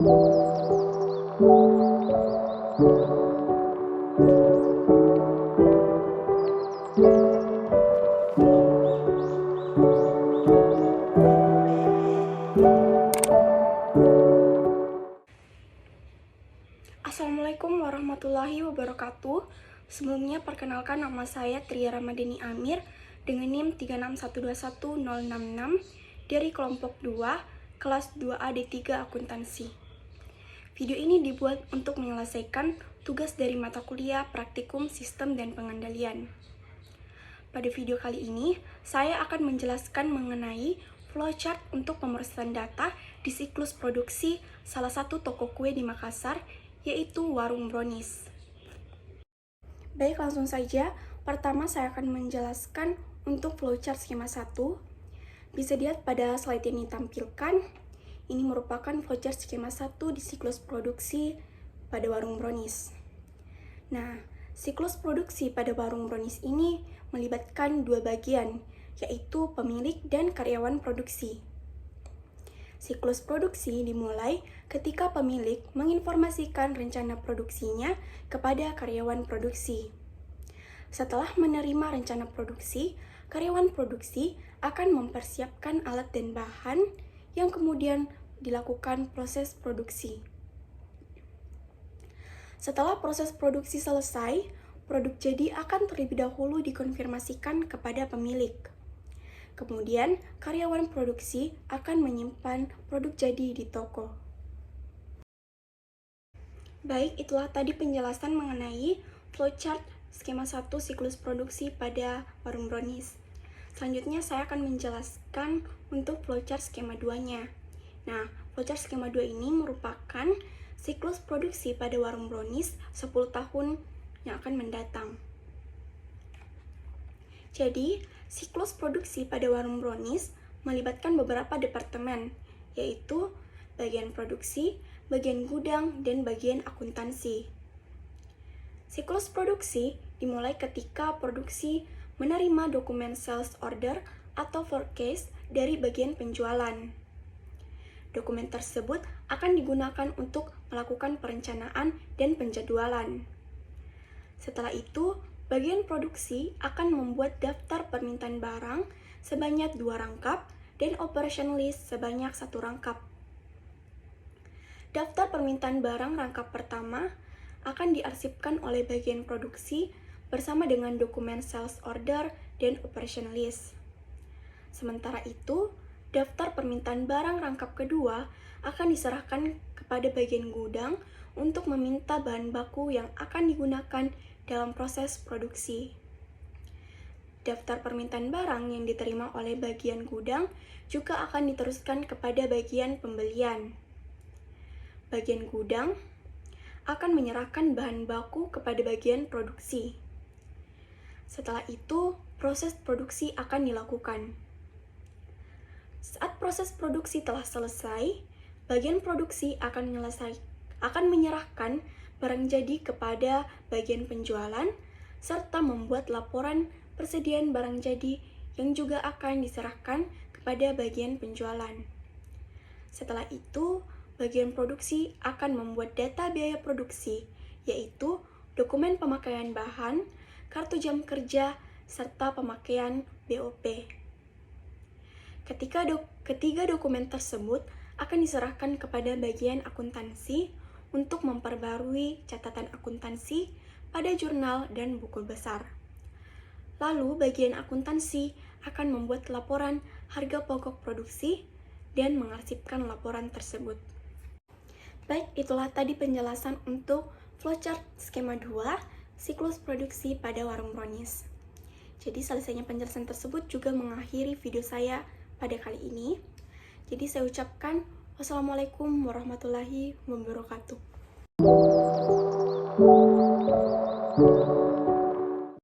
Assalamualaikum warahmatullahi wabarakatuh. Sebelumnya perkenalkan, nama saya Tria Ramadhani Amir dengan NIM 361210066 dari kelompok 2, kelas 2A D3 Akuntansi. Video ini dibuat untuk menyelesaikan tugas dari mata kuliah Praktikum Sistem dan Pengendalian. Pada video kali ini, saya akan menjelaskan mengenai flowchart untuk pemrosesan data di siklus produksi salah satu toko kue di Makassar, yaitu Warung Brownies. Baik, langsung saja. Pertama, saya akan menjelaskan untuk flowchart skema 1. Bisa dilihat pada slide yang ditampilkan. Ini merupakan flowchart skema 1 di siklus produksi pada Warung Brownies. Nah, siklus produksi pada Warung Brownies ini melibatkan dua bagian, yaitu pemilik dan karyawan produksi. Siklus produksi dimulai ketika pemilik menginformasikan rencana produksinya kepada karyawan produksi. Setelah menerima rencana produksi, karyawan produksi akan mempersiapkan alat dan bahan yang kemudian dilakukan proses produksi. Setelah proses produksi selesai, produk jadi akan terlebih dahulu dikonfirmasikan kepada pemilik. Kemudian, karyawan produksi akan menyimpan produk jadi di toko. Baik, itulah tadi penjelasan mengenai flowchart skema 1 siklus produksi pada Warung Brownies. Selanjutnya, saya akan menjelaskan untuk flowchart skema 2-nya. Nah, flowchart skema 2 ini merupakan siklus produksi pada Warung Brownies 10 tahun yang akan mendatang. Jadi, siklus produksi pada Warung Brownies melibatkan beberapa departemen, yaitu bagian produksi, bagian gudang, dan bagian akuntansi. Siklus produksi dimulai ketika produksi menerima dokumen sales order atau forecast dari bagian penjualan. Dokumen tersebut akan digunakan untuk melakukan perencanaan dan penjadwalan. Setelah itu, bagian produksi akan membuat daftar permintaan barang sebanyak 2 rangkap dan operation list sebanyak 1 rangkap. Daftar permintaan barang rangkap pertama akan diarsipkan oleh bagian produksi bersama dengan dokumen sales order dan operation list. Sementara itu, daftar permintaan barang rangkap kedua akan diserahkan kepada bagian gudang untuk meminta bahan baku yang akan digunakan dalam proses produksi. Daftar permintaan barang yang diterima oleh bagian gudang juga akan diteruskan kepada bagian pembelian. Bagian gudang akan menyerahkan bahan baku kepada bagian produksi. Setelah itu, proses produksi akan dilakukan. Saat proses produksi telah selesai, bagian produksi akan menyerahkan barang jadi kepada bagian penjualan, serta membuat laporan persediaan barang jadi yang juga akan diserahkan kepada bagian penjualan. Setelah itu, bagian produksi akan membuat data biaya produksi, yaitu dokumen pemakaian bahan, kartu jam kerja, serta pemakaian BOP. Ketiga dokumen tersebut akan diserahkan kepada bagian akuntansi untuk memperbarui catatan akuntansi pada jurnal dan buku besar. Lalu, bagian akuntansi akan membuat laporan harga pokok produksi dan mengarsipkan laporan tersebut. Baik, itulah tadi penjelasan untuk flowchart skema 2, siklus produksi pada Warung Brownies. Jadi, selesainya penjelasan tersebut juga mengakhiri video saya pada kali ini. Jadi, saya ucapkan wassalamualaikum warahmatullahi wabarakatuh.